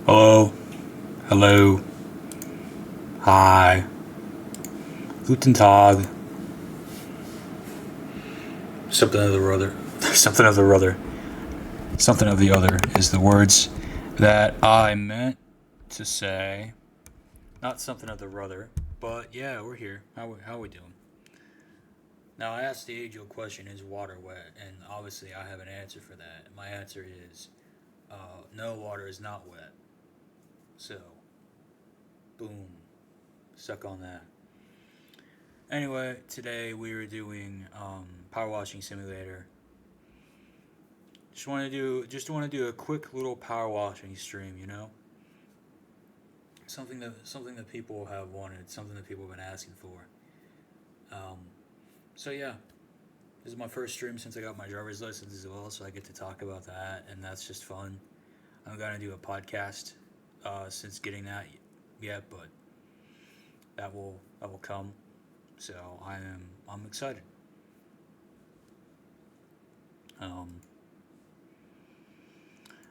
Hello, hello, hi, guten Tag, something of the other, something of the other, something of the other is the words that I meant to say. Not something of the other, but yeah, we're here. How we doing? Now I asked the age-old question: Is water wet? And obviously, I have an answer for that. My answer is no, water is not wet. So, boom, suck on that. Anyway, today we were doing power washing simulator. Just want to do a quick little power washing stream, something that people have wanted, something that people have been asking for. Um, so yeah, this is my first stream since I got my driver's license as well, so I get to talk about that, and that's just fun. I'm gonna do a podcast since getting that yet, but that will come. So I'm excited. Um,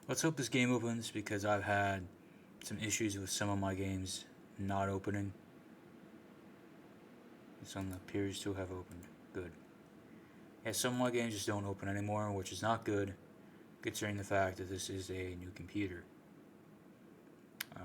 let's hope this game opens because I've had some issues with some of my games not opening. Some appears to have opened. Good. Yeah, some of my games just don't open anymore, which is not good, considering the fact that this is a new computer. Um,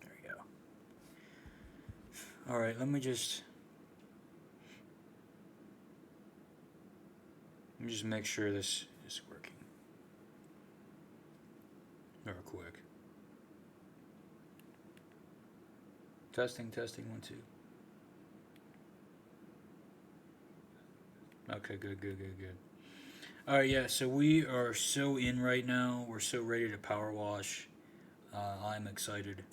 there we go. All right, let me just make sure this is working real quick. Testing, testing, 1, 2. Okay, good, good, good, good. All right, yeah. So we are so in right now. We're so ready to power wash. I'm excited.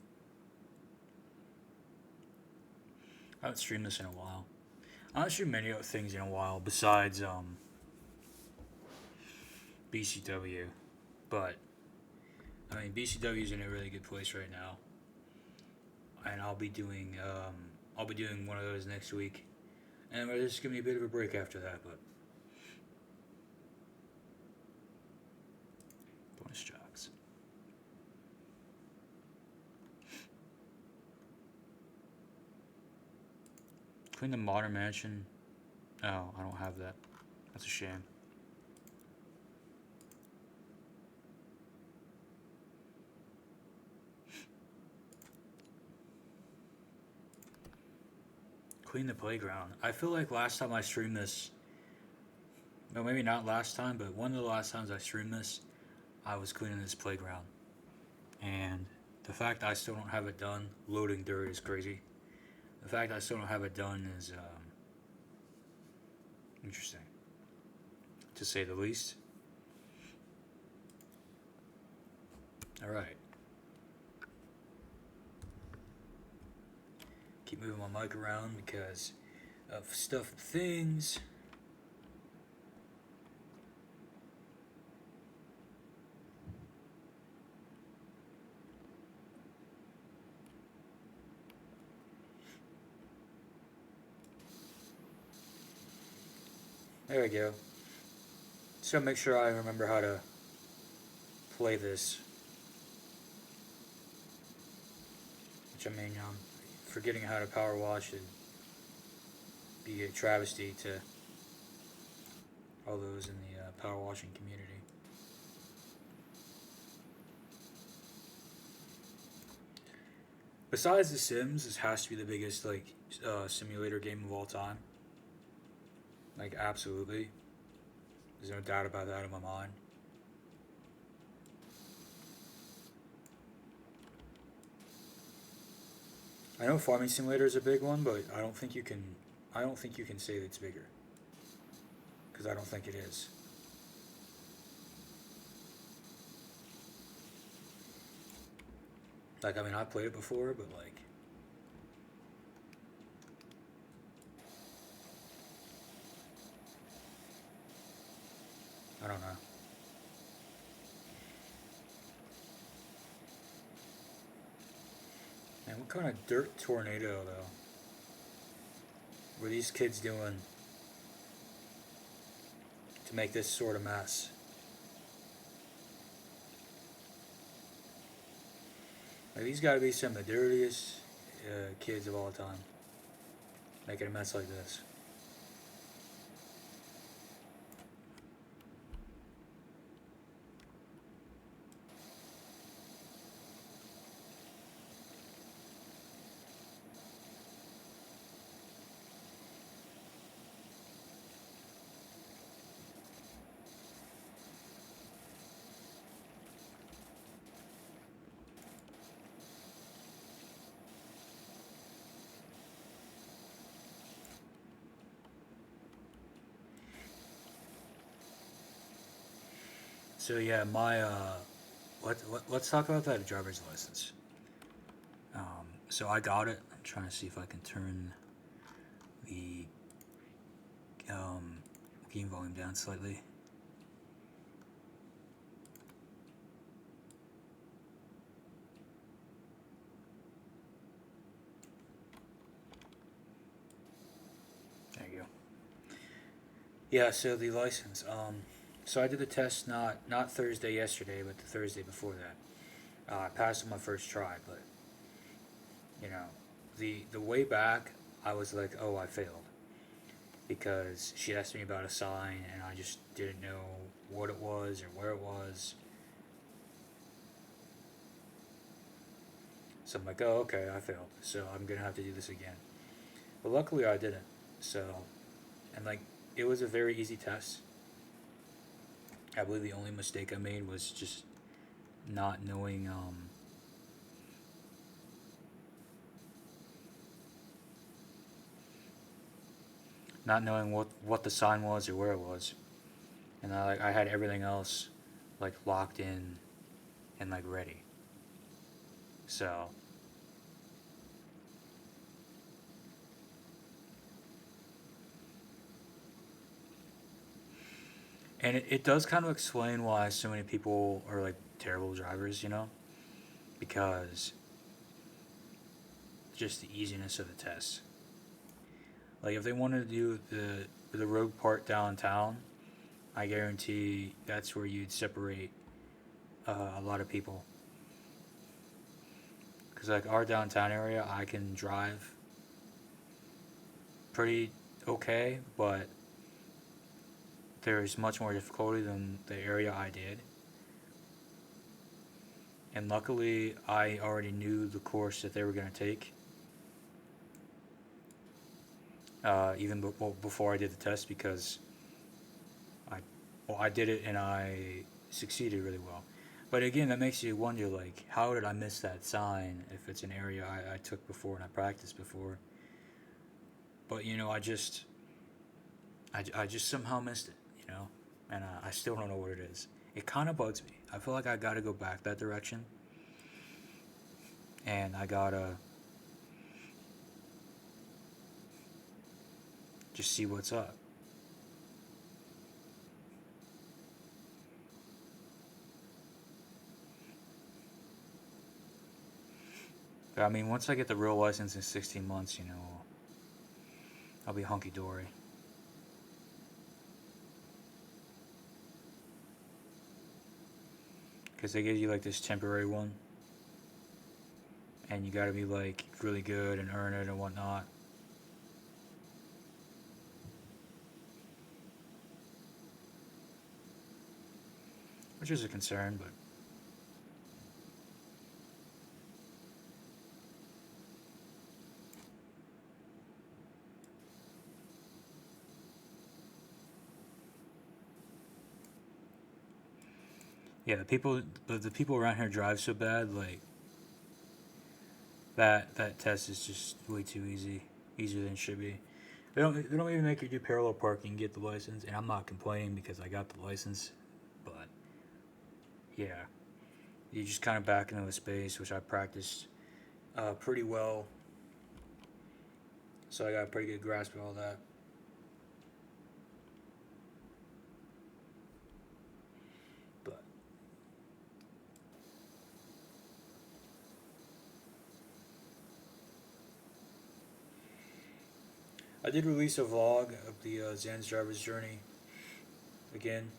I haven't streamed this in a while. I haven't streamed many other things in a while besides BCW, but I mean BCW is in a really good place right now, and I'll be doing one of those next week, and there's just gonna be a bit of a break after that, but bonus jobs. Clean the modern mansion. Oh, I don't have that. That's a shame. Clean the playground. I feel like last time I streamed this, no, maybe not last time, but one of the last times I streamed this, I was cleaning this playground, and the fact I still don't have it done, loading dirt is crazy. The fact I still don't have it done is interesting, to say the least. All right, keep moving my mic around because of stuff and things. There we go. So make sure I remember how to play this, which I mean, forgetting how to power wash would be a travesty to all those in the power washing community. Besides The Sims, this has to be the biggest simulator game of all time. Like absolutely, there's no doubt about that in my mind. I know Farming Simulator is a big one, but I don't think you can. I don't think you can say that it's bigger because I don't think it is. Like I mean, I played it before, but like I don't know. what kind of dirt tornado though? Were these kids doing to make this sort of mess? Like, these got to be some of the dirtiest kids of all time, making a mess like this. So yeah, my let's talk about that driver's license. So I got it. I'm trying to see if I can turn the game volume down slightly. There you go. Yeah, so the license. So I did the test not Thursday yesterday, but the Thursday before that. I passed on my first try, but you know, the way back, I was like, oh, I failed because she asked me about a sign, and I just didn't know what it was or where it was. So I'm like, oh, okay, I failed. So I'm gonna have to do this again. But luckily, I didn't. So, and like, it was a very easy test. I believe the only mistake I made was just not knowing not knowing what the sign was or where it was, and I had everything else like locked in and like ready. So, and it does kind of explain why so many people are like terrible drivers, because just the easiness of the test. Like if they wanted to do the road part downtown, I guarantee that's where you'd separate a lot of people. Because like our downtown area, I can drive pretty okay, but there's much more difficulty than the area I did. And luckily, I already knew the course that they were going to take, even before I did the test, because I, I did it and I succeeded really well. But again, that makes you wonder, like, how did I miss that sign if it's an area I took before and I practiced before? But I just somehow missed it, and I still don't know what it is. It kind of bugs me. I feel like I gotta go back that direction, and I gotta just see what's up. But, I mean, once I get the real license in 16 months, I'll be hunky dory. Because they give you like this temporary one, and you gotta be like really good and earn it and whatnot. Which is a concern, but yeah, the people around here drive so bad. Like that test is just way too easy, easier than it should be. They don't even make you do parallel parking, get the license, and I'm not complaining because I got the license, but yeah, you just kind of back into a space which I practiced pretty well, so I got a pretty good grasp of all that. But I did release a vlog of the Zan's driver's journey again.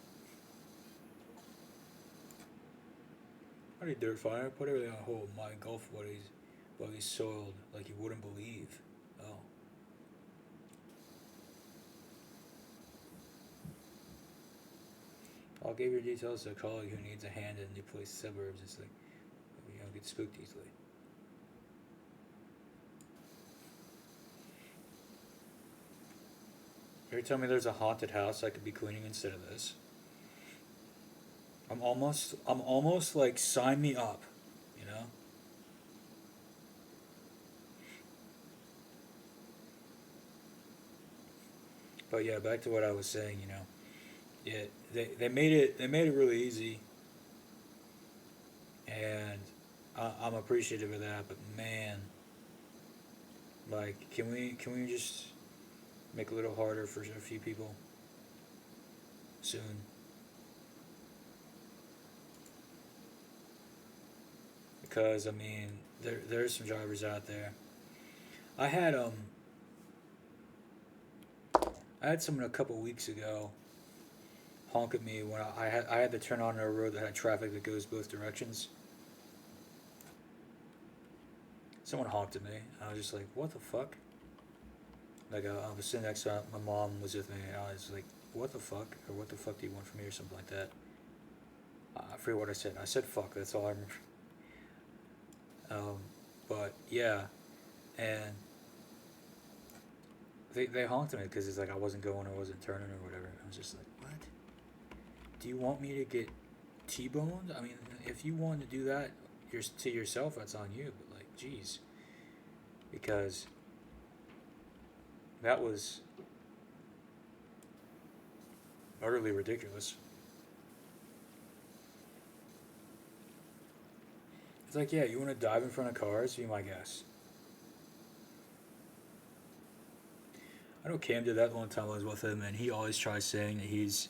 I did dirt fire. I put everything on hold. My golf buddies soiled like you wouldn't believe. Oh. I'll give your details to a colleague who needs a hand in the place suburbs. It's like, you don't get spooked easily. You're telling me there's a haunted house I could be cleaning instead of this? I'm almost like, sign me up, you know? But yeah, back to what I was saying, you know. Yeah, they made it really easy, and I'm appreciative of that. But man, like, can we just make it a little harder for a few people soon? Because I mean, there's some drivers out there. I had um I had someone a couple weeks ago honk at me when I had to turn on a road that had traffic that goes both directions. Someone honked at me. I was just like, what the fuck? Like, I was sitting next to my mom was with me, and I was like, what the fuck? Or what the fuck do you want from me, or something like that. I forget what I said. I said fuck, that's all I remember. Um, but yeah, and they honked at me because it's like I wasn't going or wasn't turning or whatever. I was just like, what? Do you want me to get T-boned? I mean, if you want to do that to yourself, that's on you. But like, geez, because that was utterly ridiculous. It's like, yeah, you want to dive in front of cars? Be my guest. I know Cam did that one time I was with him, and he always tries saying that he's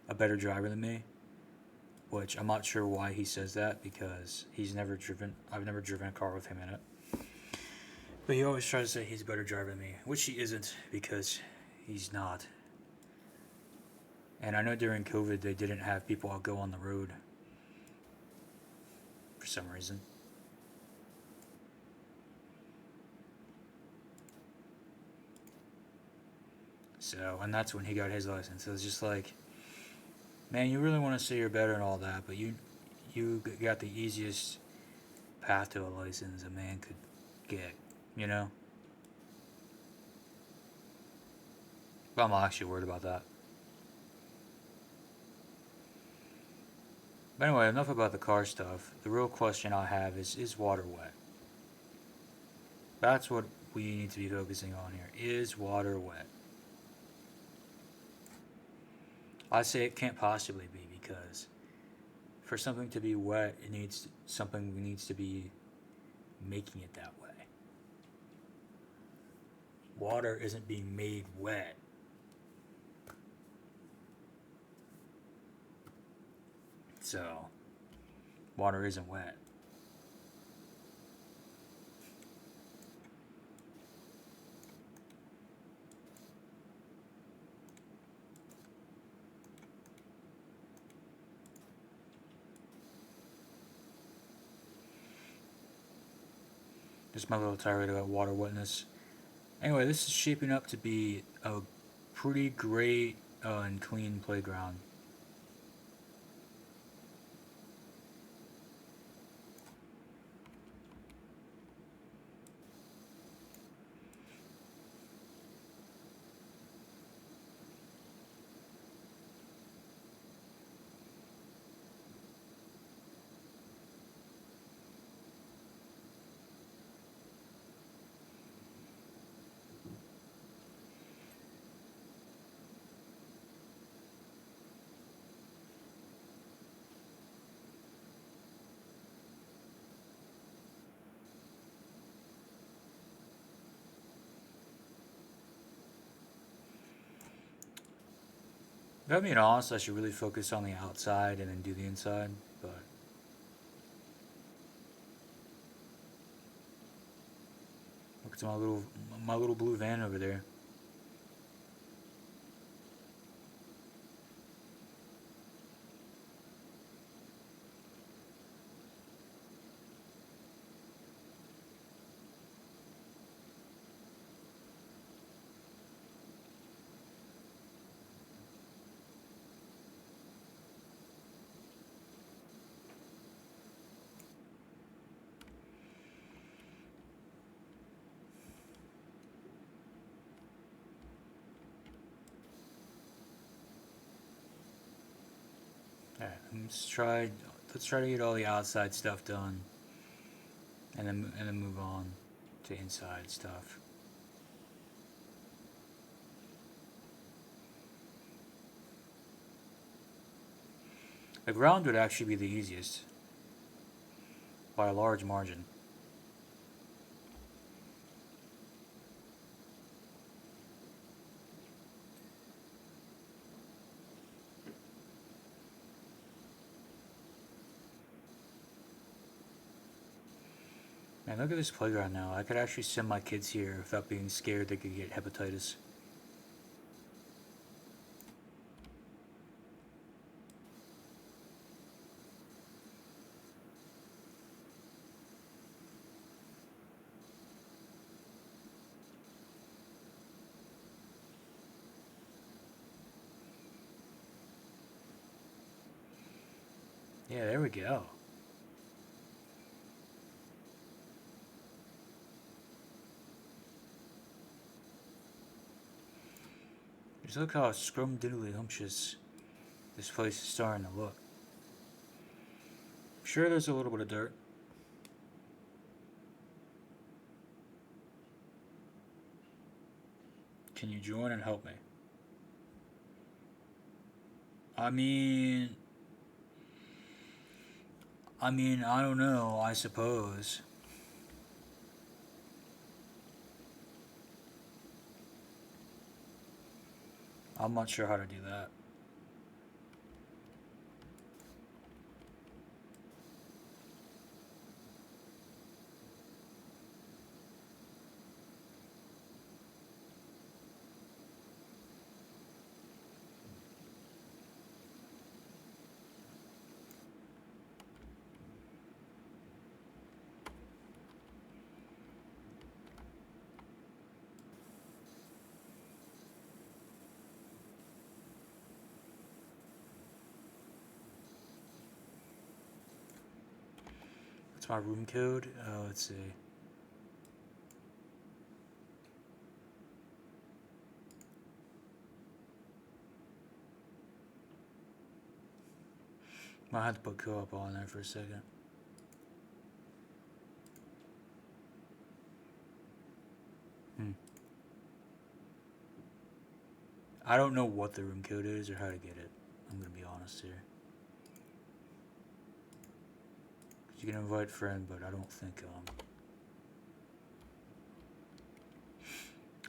a better driver than me, which I'm not sure why he says that because he's never driven. I've never driven a car with him in it. But he always tries to say he's a better driver than me, which he isn't because he's not. And I know during COVID they didn't have people out go on the road for some reason. So, and that's when he got his license. It was just like, man, you really want to say you're better and all that, but you got the easiest path to a license a man could get, you know? But I'm actually worried about that. But anyway, enough about the car stuff. The real question I have is water wet? That's what we need to be focusing on here. Is water wet? I say it can't possibly be because for something to be wet, it needs something needs to be making it that way. Water isn't being made wet. So, water isn't wet. Just my little tirade about water wetness. Anyway, this is shaping up to be a pretty great and clean playground. If I'm being honest, I should really focus on the outside and then do the inside. But look at my little blue van over there. Alright, let's try to get all the outside stuff done. And then move on to inside stuff. The ground would actually be the easiest by a large margin. Man, look at this playground now. I could actually send my kids here without being scared they could get hepatitis. Yeah, there we go. Just look how scrum-diddly-humptious this place is starting to look. Sure, there's a little bit of dirt. Can you join and help me? I mean, I don't know, I suppose. I'm not sure how to do that. What's my room code? Let's see. Might have to put co-op on there for a second. I don't know what the room code is or how to get it. I'm gonna be honest here. You can invite friend, but I don't think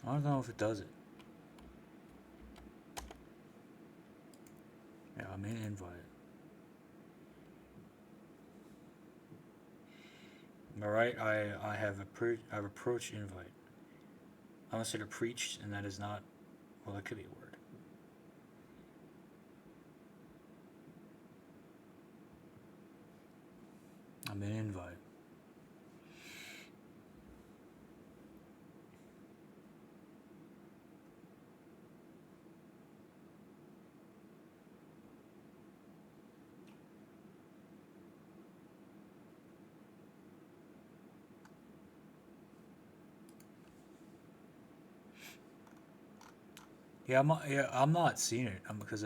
I don't know if it does it. Yeah, I'm in invite. Alright, I have approach invite. I almost said a preached, and that is not. Well, that could be a word. I'm in invite. Yeah, I'm not seeing it. Because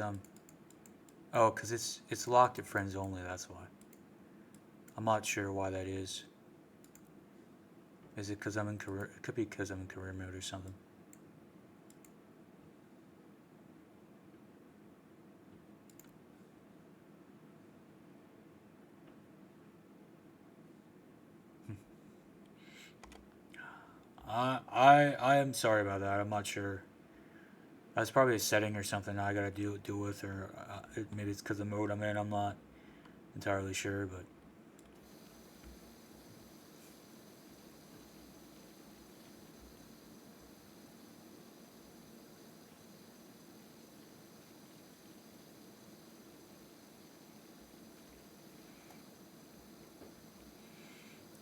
oh, because it's locked at friends only. That's why. I'm not sure why that is. Is it because I'm in career? It could be because I'm in career mode or something. I am sorry about that. I'm not sure. That's probably a setting or something I gotta deal with, or maybe it's because of the mode I'm in. I'm not entirely sure, but.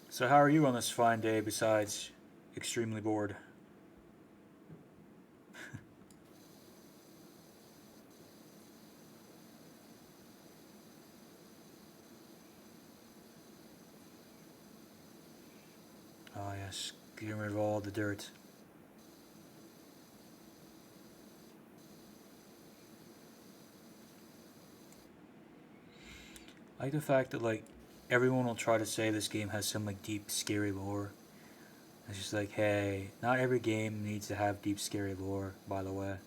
So how are you on this fine day besides extremely bored? Oh yes, getting rid of all the dirt. I like the fact that like everyone will try to say this game has some like deep, scary lore. It's just like, hey, not every game needs to have deep, scary lore. By the way,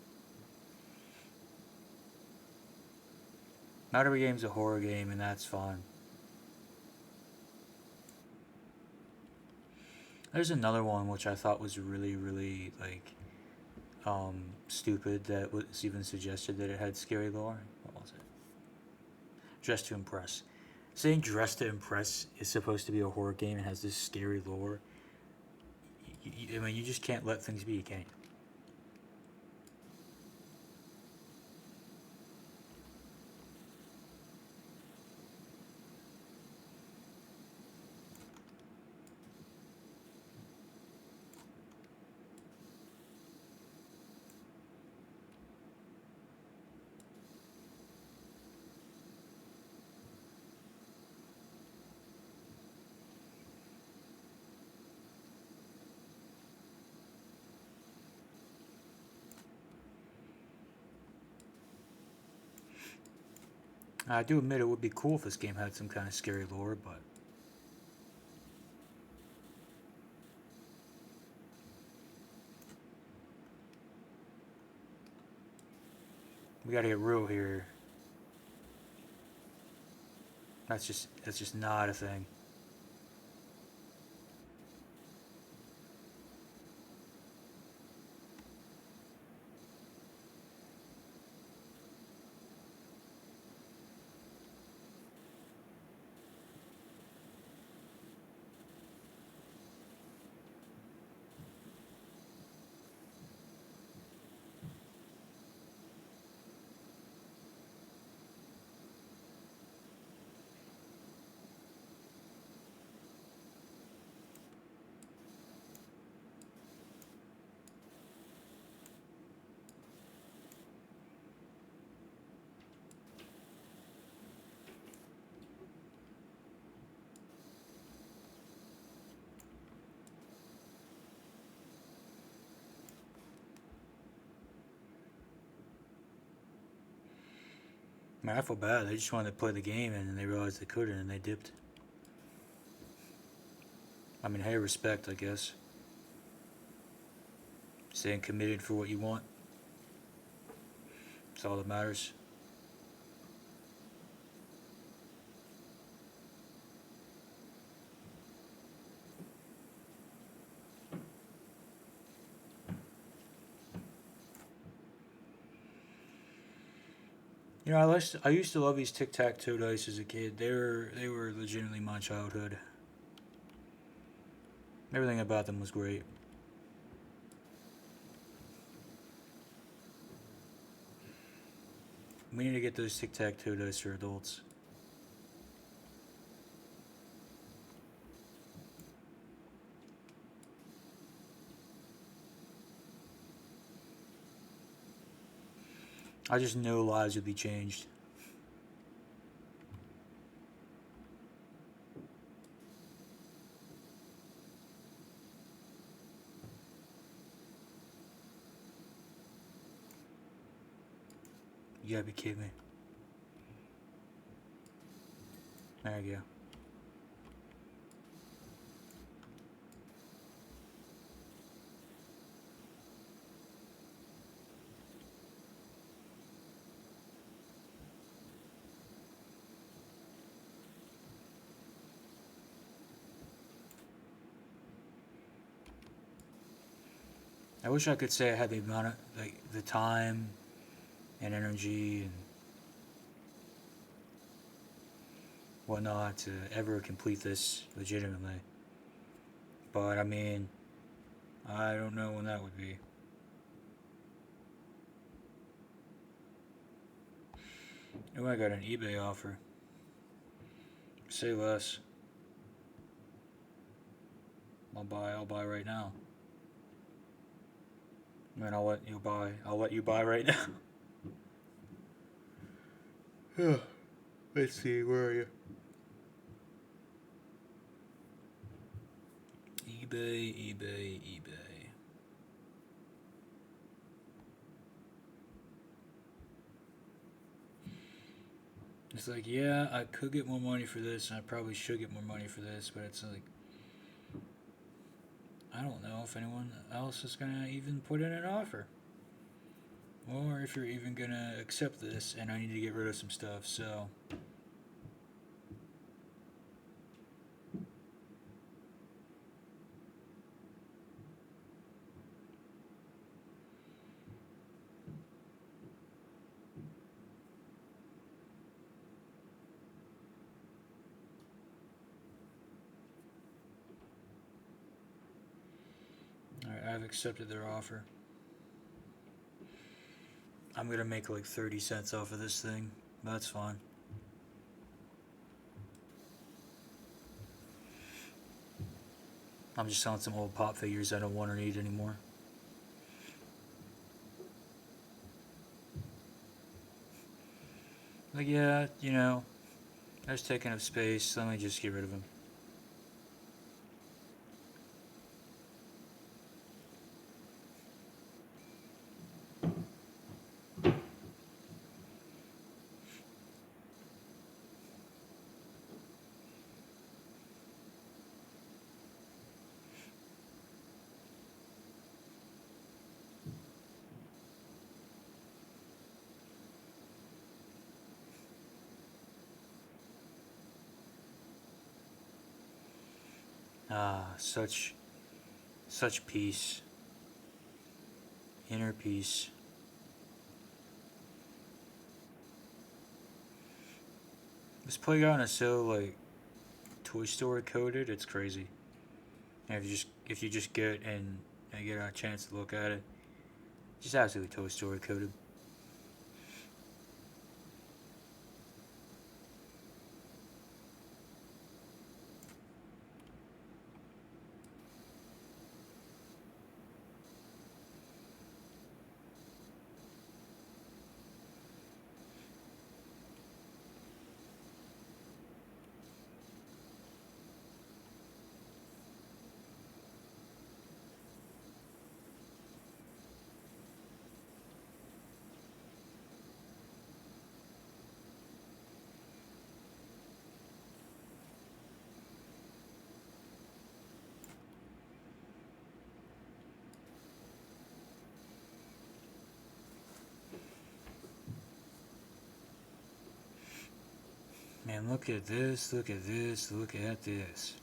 not every game's a horror game, and that's fine. There's another one which I thought was really, really like stupid that was even suggested that it had scary lore. What was it? Dress to Impress. Saying Dress to Impress is supposed to be a horror game and has this scary lore. I mean, you just can't let things be, can you? I do admit it would be cool if this game had some kind of scary lore, but we gotta get real here. That's just not a thing. Man, I feel bad. They just wanted to play the game and then they realized they couldn't and they dipped. I mean, hey, respect, I guess. Staying committed for what you want. That's all that matters. You know, I used to love these tic tac toe dice as a kid. They were legitimately my childhood. Everything about them was great. We need to get those tic tac toe dice for adults. I just know lives would be changed. You gotta be kidding me. There you go. I wish I could say I had the amount of like the time and energy and whatnot to ever complete this legitimately. But I mean, I don't know when that would be. Oh, I got an eBay offer. Say less. I'll buy right now. Man, I'll let you buy right now. Yeah. Let's see, where are you? eBay. It's like, yeah, I could get more money for this, and I probably should get more money for this, but it's like, I don't know if anyone else is gonna even put in an offer, or if you're even gonna accept this, and I need to get rid of some stuff. So, all right, I've accepted their offer. I'm gonna make like 30 cents off of this thing. That's fine. I'm just selling some old pop figures I don't want or need anymore. Like, yeah, that's taking up space. Let me just get rid of them. Ah, such peace, inner peace. This playground is so like Toy Story coded. It's crazy. And if you just get a chance to look at it, just absolutely Toy Story coded. Man, look at this, look at this, look at this.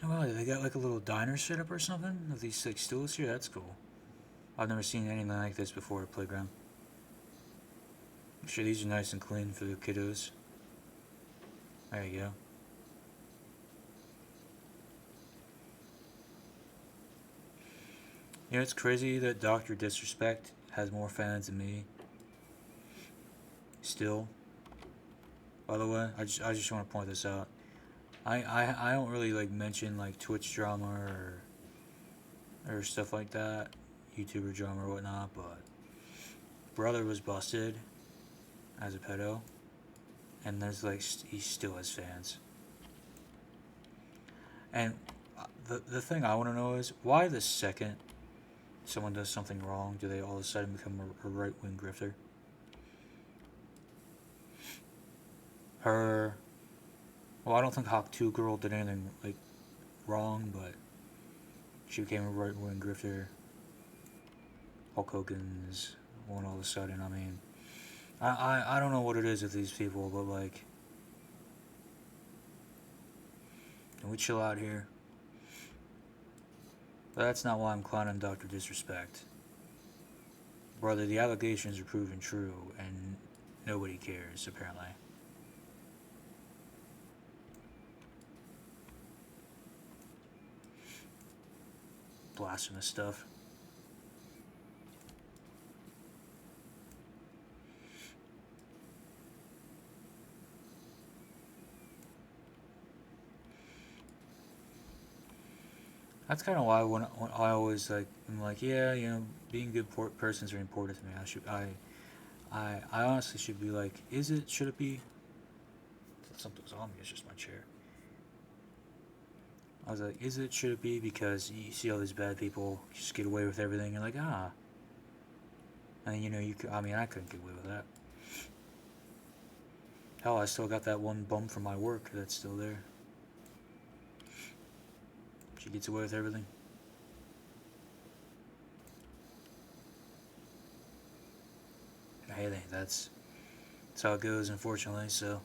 Oh, wow, they got like a little diner set up or something with these like stools here. That's cool. I've never seen anything like this before at a playground. I'm sure these are nice and clean for the kiddos. There you go. It's crazy that Doctor Disrespect has more fans than me. Still, by the way, I just want to point this out. I don't really like mention like Twitch drama or stuff like that, YouTuber drama or whatnot, but brother was busted as a pedo, and there's like he still has fans. And the thing I want to know is why the second someone does something wrong, do they all of a sudden become a right wing grifter? Her, well, I don't think Hawk 2 Girl did anything like wrong, but she became a right wing grifter. Hulk Hogan's one all of a sudden. I mean, I don't know what it is with these people, but like, can we chill out here? But that's not why I'm clowning Dr. Disrespect. Brother, the allegations are proven true, and nobody cares, apparently. Blasphemous stuff. That's kind of why when I always like I'm like, yeah, being a good person is very important to me. I honestly should be like, is it? Should it be? Something's on me. It's just my chair. I was like, is it? Should it be? Because you see all these bad people just get away with everything. You're like, ah. And you know, you could. I mean, I couldn't get away with that. Hell, I still got that one bum from my work that's still there. She gets away with everything. Hey, that's how it goes, unfortunately. So.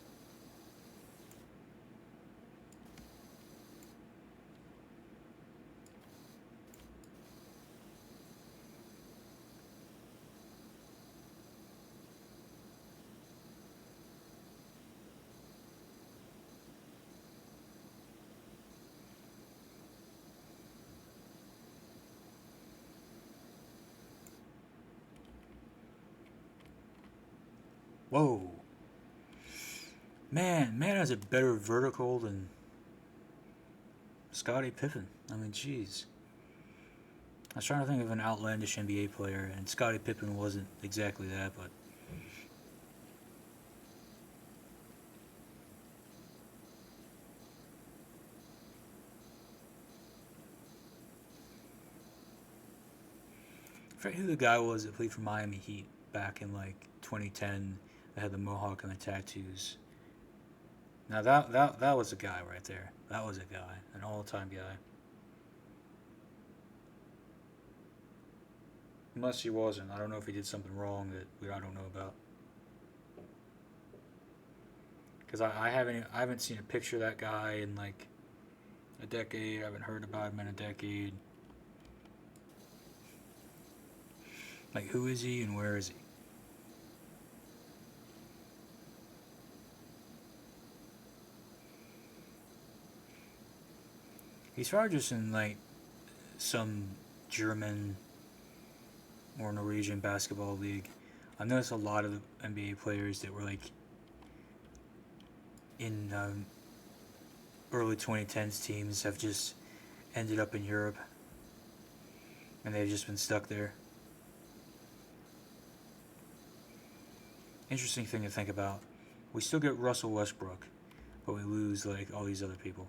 Whoa. Man has a better vertical than Scottie Pippen. I mean, jeez. I was trying to think of an outlandish NBA player, and Scottie Pippen wasn't exactly that, but. I forget who the guy was that played for Miami Heat back in like 2010 that had the mohawk and the tattoos. Now that was a guy right there. That was a guy, an all-time guy. Unless he wasn't. I don't know if he did something wrong that I don't know about. Because I haven't seen a picture of that guy in like a decade. I haven't heard about him in a decade. Like, who is he and where is he? He's probably just in like some German or Norwegian basketball league. I've noticed a lot of NBA players that were like in early 2010s teams have just ended up in Europe and they've just been stuck there. Interesting thing to think about. We still get Russell Westbrook, but we lose like all these other people.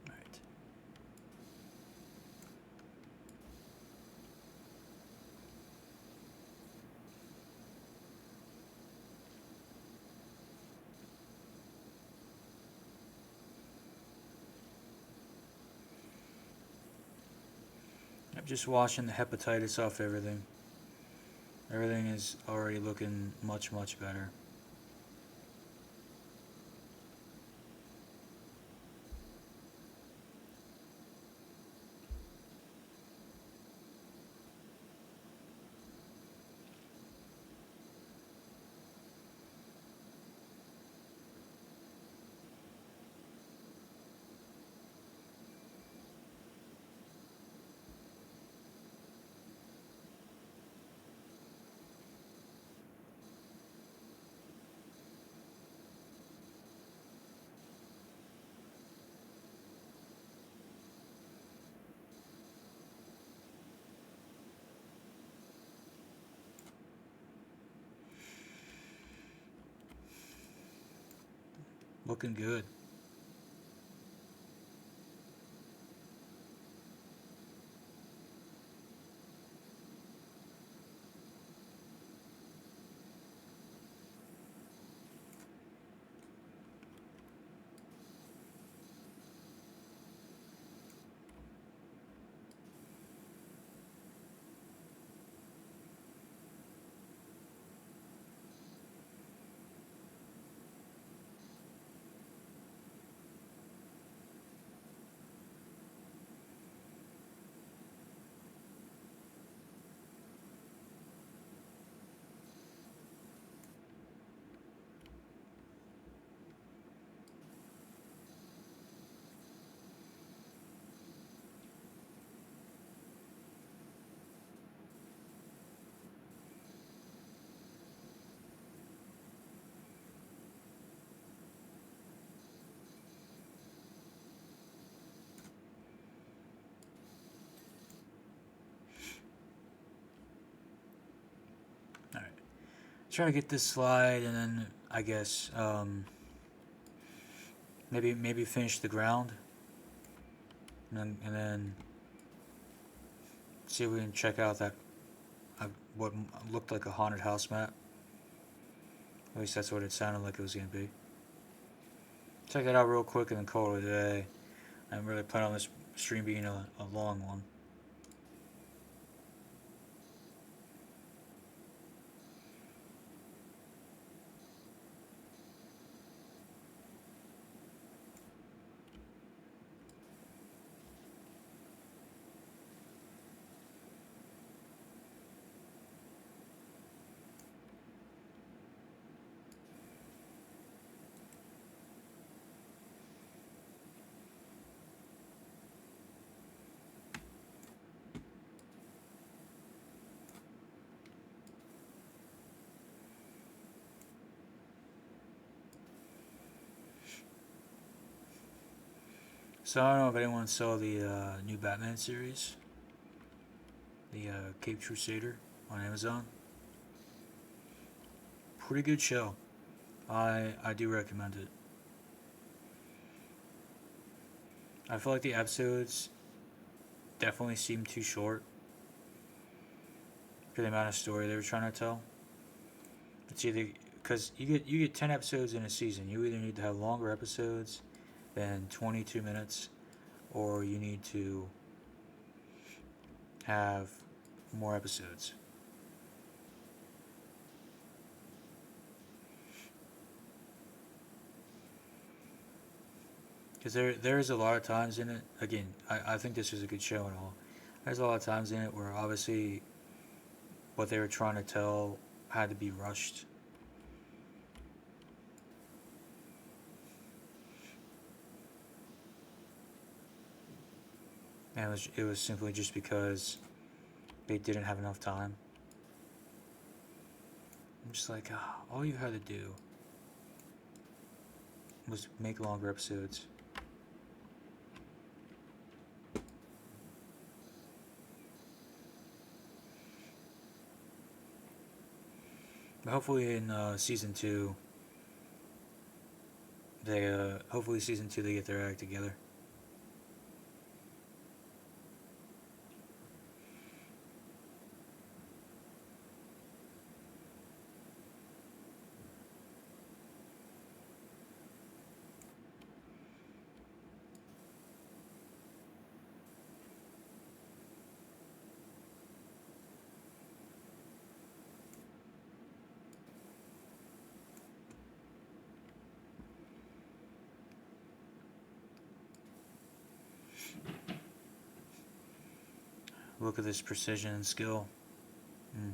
Right. I'm just washing the hepatitis off everything. Everything is already looking much, much better. Looking good. try to get this slide, and then I guess maybe finish the ground, and then see if we can check out that what looked like a haunted house map. At least that's what it sounded like it was gonna be. Check that out real quick and then call it a day. I'm really planning on this stream being a long one. So I don't know if anyone saw the new Batman series, the Cape Crusader on Amazon. Pretty good show. I do recommend it. I feel like the episodes definitely seem too short for the amount of story they were trying to tell. It's either because you get 10 episodes in a season. You either need to have longer episodes than 22 minutes, or you need to have more episodes. Because there is a lot of times in it. Again, I think this is a good show and all. There's a lot of times in it where obviously what they were trying to tell had to be rushed. And it was simply just because they didn't have enough time. I'm just like, all you had to do was make longer episodes. But hopefully in season two, they get their act together. Look at this precision and skill. Mm.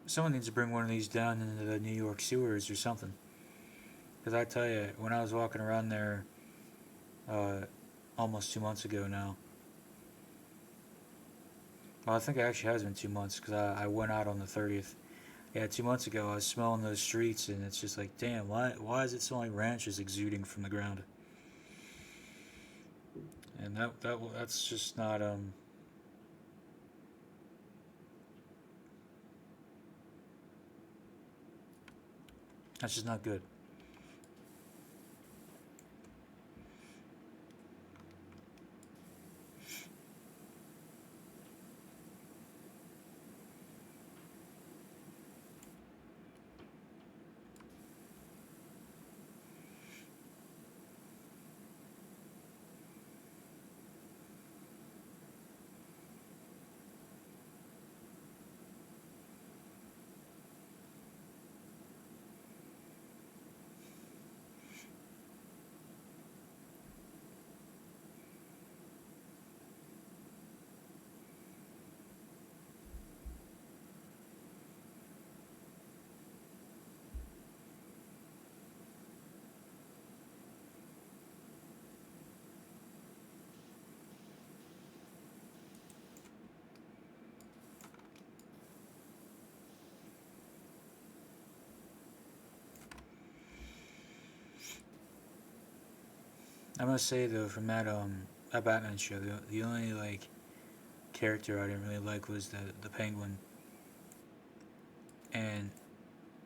Someone needs to bring one of these down into the New York sewers or something. Because I tell you, when I was walking around there almost 2 months ago now. Well, I think it actually has been 2 months because I went out on the 30th. Yeah, 2 months ago I was smelling those streets and it's just like, damn, why is it smelling like ranches exuding from the ground? And that's just not that's just not good. I must say though, from that Batman show, the only like character I didn't really like was the Penguin, and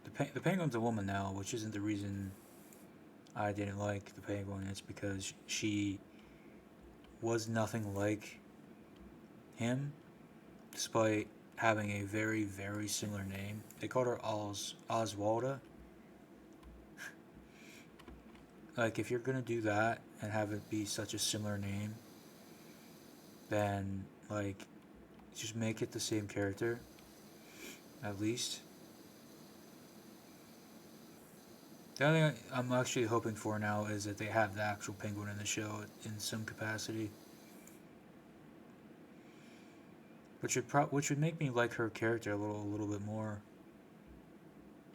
the Penguin's a woman now, which isn't the reason I didn't like the Penguin. It's because she was nothing like him, despite having a very very similar name. They called her Oswalda. Like if you're gonna do that and have it be such a similar name, then like just make it the same character at least. The only thing I'm actually hoping for now is that they have the actual Penguin in the show in some capacity, which would make me like her character a little bit more.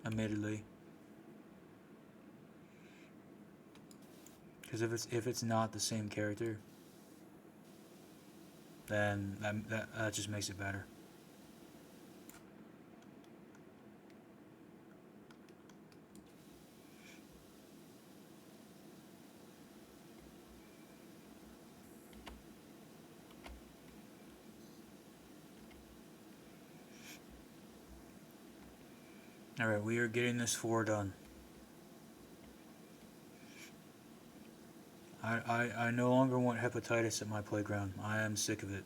Admittedly, because if it's not the same character, then that just makes it better. All right, we are getting this 4 done. I no longer want hepatitis at my playground. I am sick of it.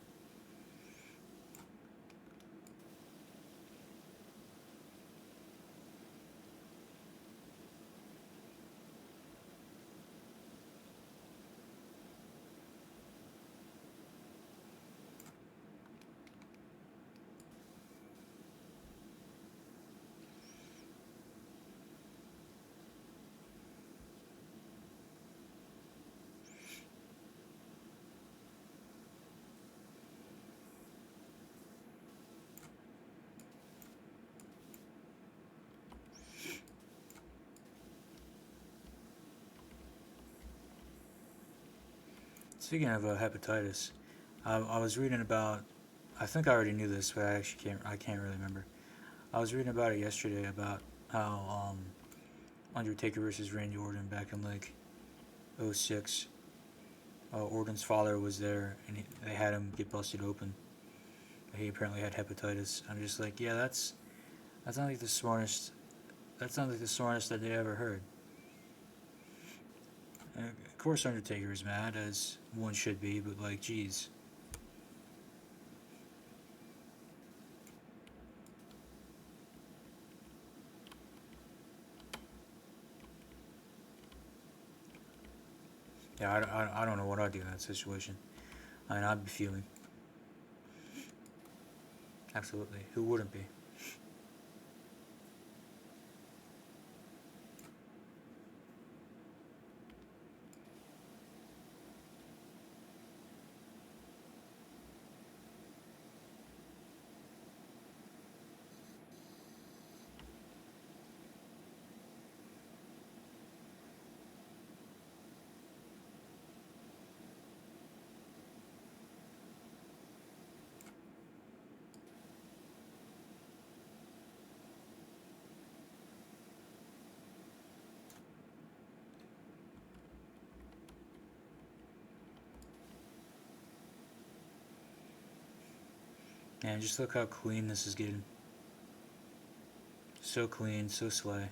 Speaking of hepatitis, I was reading about. I think I already knew this, but I actually can't. I can't really remember. I was reading about it yesterday about how Undertaker versus Randy Orton back in like '06. Orton's father was there, and they had him get busted open. He apparently had hepatitis. I'm just like, yeah, that's not like the smartest. That's not like the smartest that they ever heard. Of course, Undertaker is mad, as one should be, but like, geez. Yeah, I don't know what I'd do in that situation. I mean, I'd be fuming. Absolutely. Who wouldn't be? And just look how clean this is getting. So clean, so slay.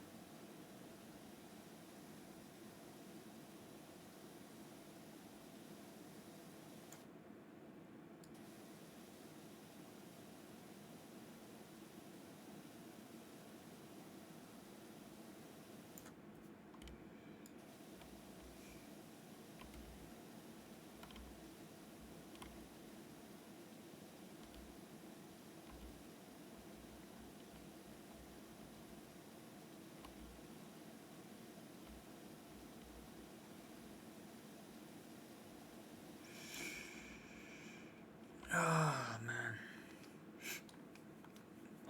Oh, man.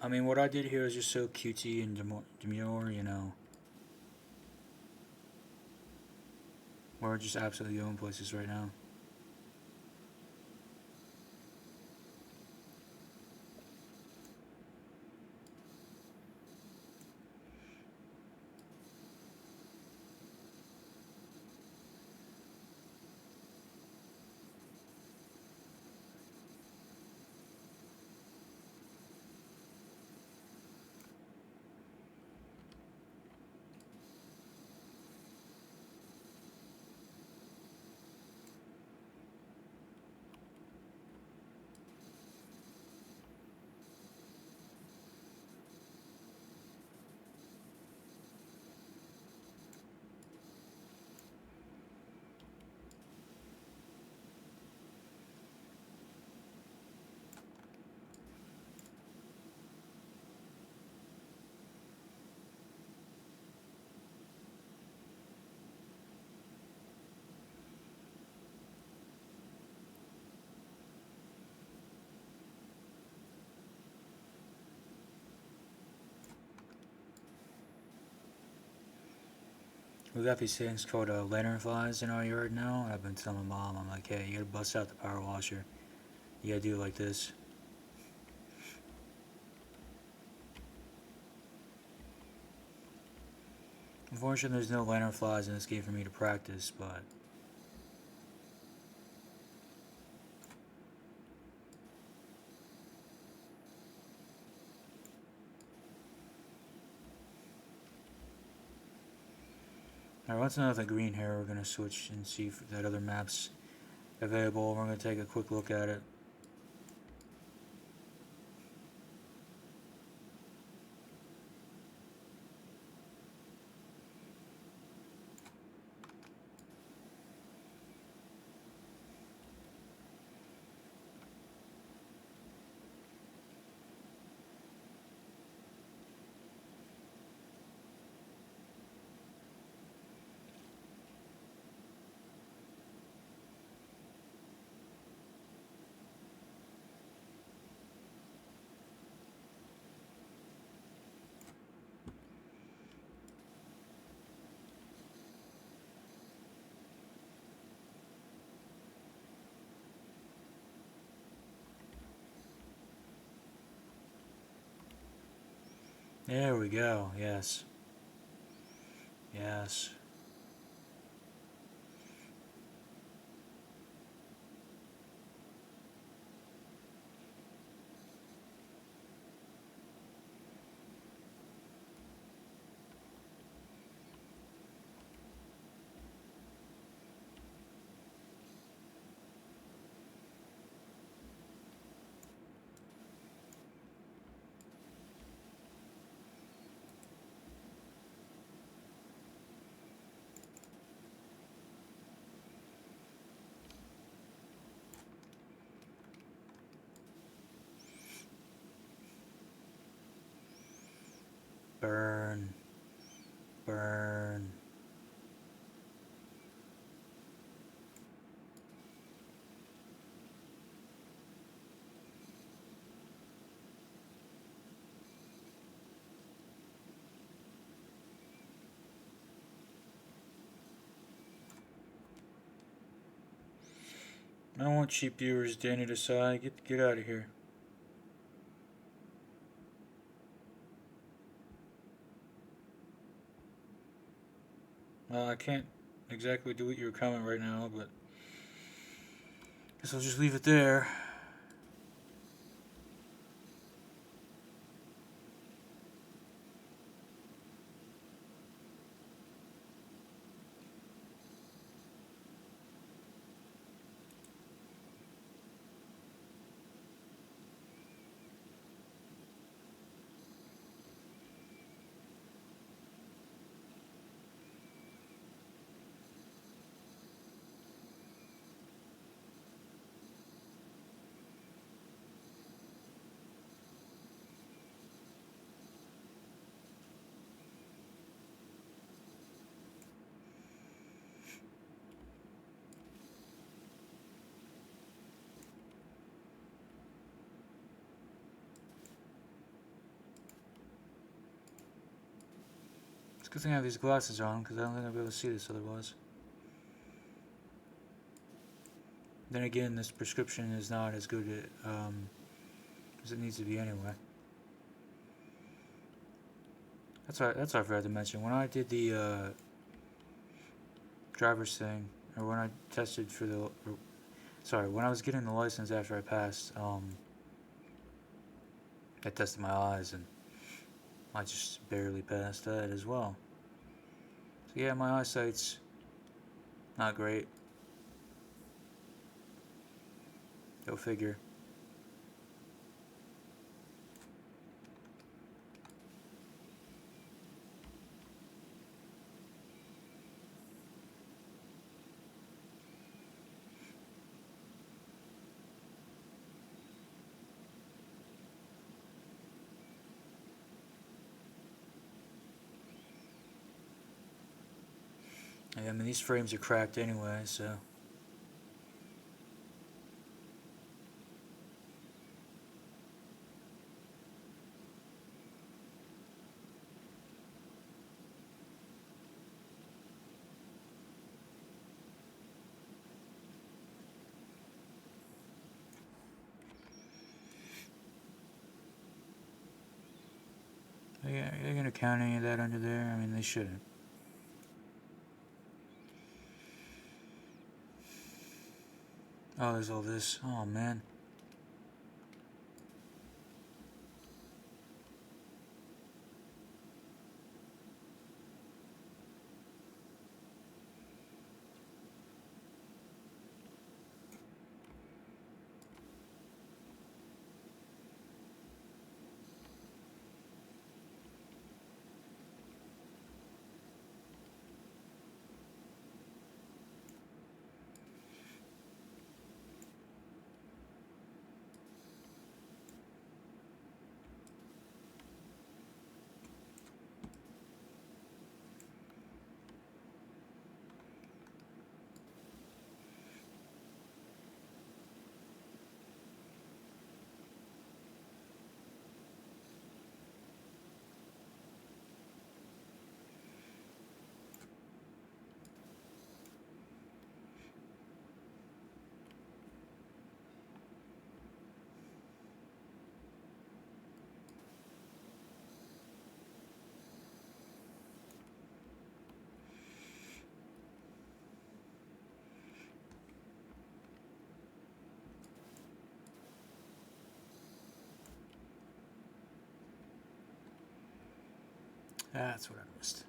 I mean, what I did here is just so cutesy and demure, you know. We're just absolutely going places right now. We got these things called lantern flies in our yard now, and I've been telling Mom, I'm like, hey, you gotta bust out the power washer. You gotta do it like this. Unfortunately, there's no lantern flies in this game for me to practice, but alright, once another green here, we're gonna switch and see if that other map's available. We're gonna take a quick look at it. There we go. Yes. Yes. Burn. Burn. I don't want cheap viewers, Danny Desai. Get out of here. I can't exactly delete your comment right now, but guess I'll just leave it there. It's a good thing I have these glasses on, because I don't think I'll be able to see this otherwise. Then again, this prescription is not as good as it needs to be anyway. That's what I forgot to mention. When I did the driver's thing, or when I tested for the, when I was getting the license after I passed, I tested my eyes and I just barely passed that as well. So yeah, my eyesight's not great. Go figure. I mean, these frames are cracked anyway, so. they gonna count any of that under there? I mean, they shouldn't. Oh, there's all this. Oh, man. That's what I missed.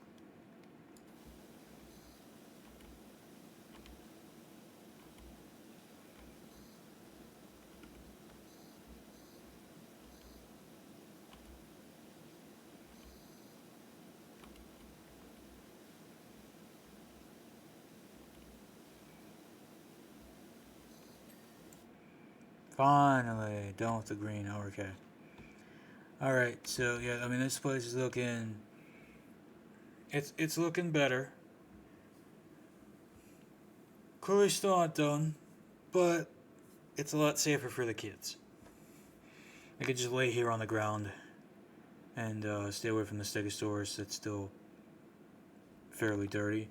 Finally, done with the green. Okay. Alright, so yeah, I mean, this place is looking... It's looking better. Clearly still not done, but it's a lot safer for the kids. They could just lay here on the ground and stay away from the stegosaurus that's still fairly dirty,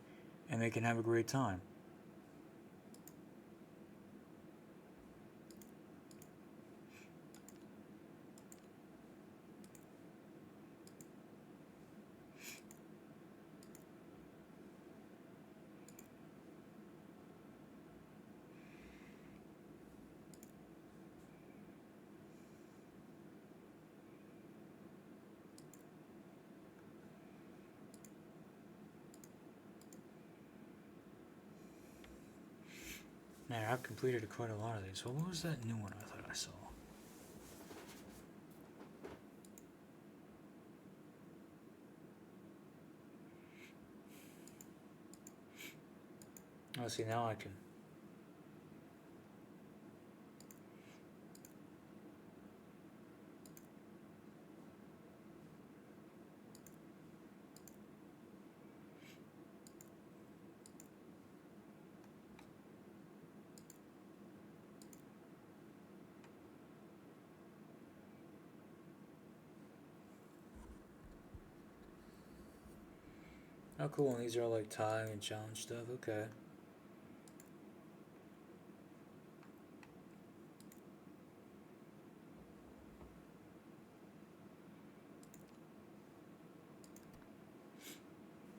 and they can have a great time. Man, I've completed quite a lot of these. Well, what was that new one I thought I saw? Oh, see, now I can... Oh, cool, and these are all like time and challenge stuff. Okay.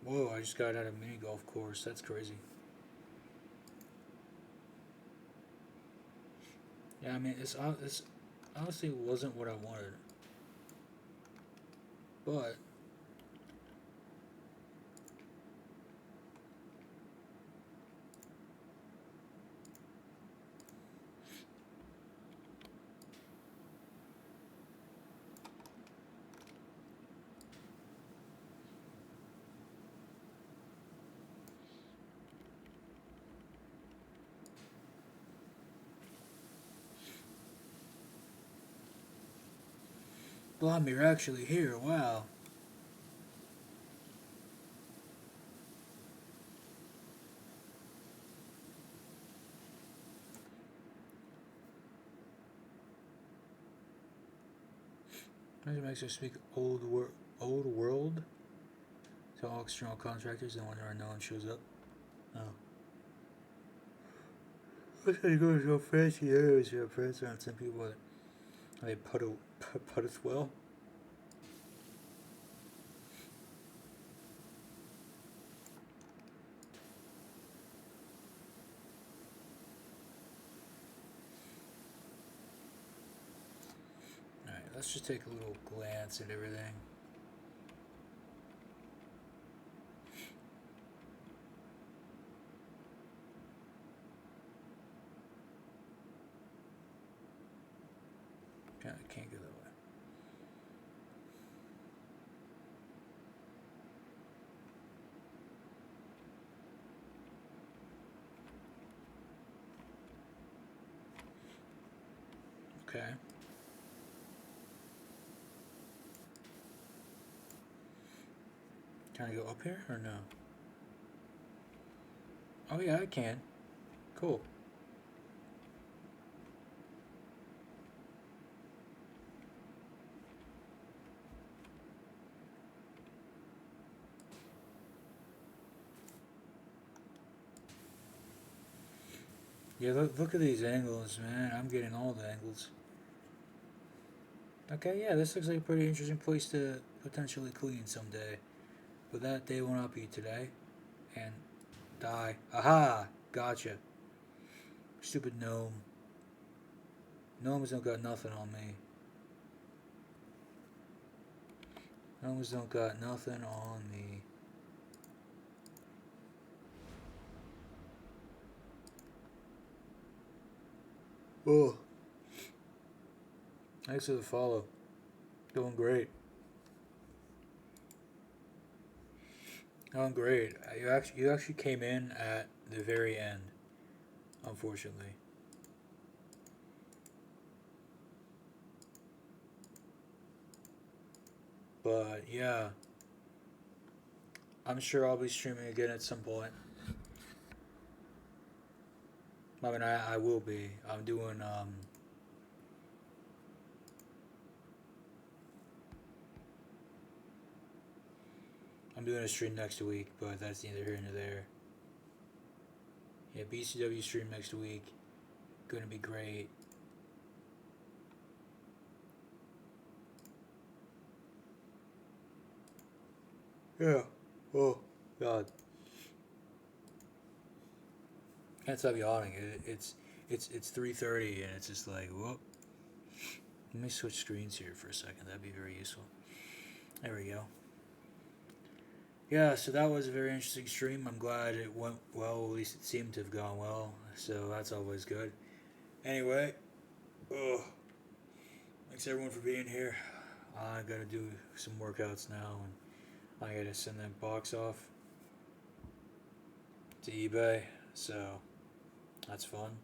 Whoa, I just got out of a mini golf course. That's crazy. Yeah, I mean, this honestly wasn't what I wanted. But Blom, you're actually here. Wow. It makes us speak old world to all external contractors, and when there are no one shows up. Oh. I said you go to so fancy areas here, friends, around some people that they put as well. let's just take a little glance at everything. I can't go that way. Okay. Can I go up here or no? Oh yeah, I can. Cool. Yeah, look at these angles, man. I'm getting all the angles. Okay, yeah, this looks like a pretty interesting place to potentially clean someday. But that day will not be today. And die. Aha! Gotcha. Stupid gnome. Gnomes don't got nothing on me. Gnomes don't got nothing on me. Oh. Thanks for the follow. Doing great. Doing great. You actually came in at the very end, unfortunately. But yeah, I'm sure I'll be streaming again at some point. I mean, I will be. I'm doing a stream next week, but that's neither here nor there. Yeah, BCW stream next week. Gonna be great. Yeah. Oh God. Can't stop yawning. It's 3:30 and it's just like whoop. Let me switch screens here for a second. That'd be very useful. There we go. Yeah, so that was a very interesting stream. I'm glad it went well. At least it seemed to have gone well. So that's always good. Anyway, oh, thanks everyone for being here. I gotta do some workouts now, and I gotta send that box off to eBay. So that's fun.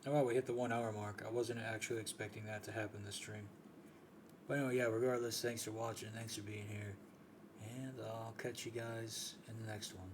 Oh wow, we hit the 1 hour mark. I wasn't actually expecting that to happen this stream. But anyway, yeah, regardless, thanks for watching, thanks for being here. And I'll catch you guys in the next one.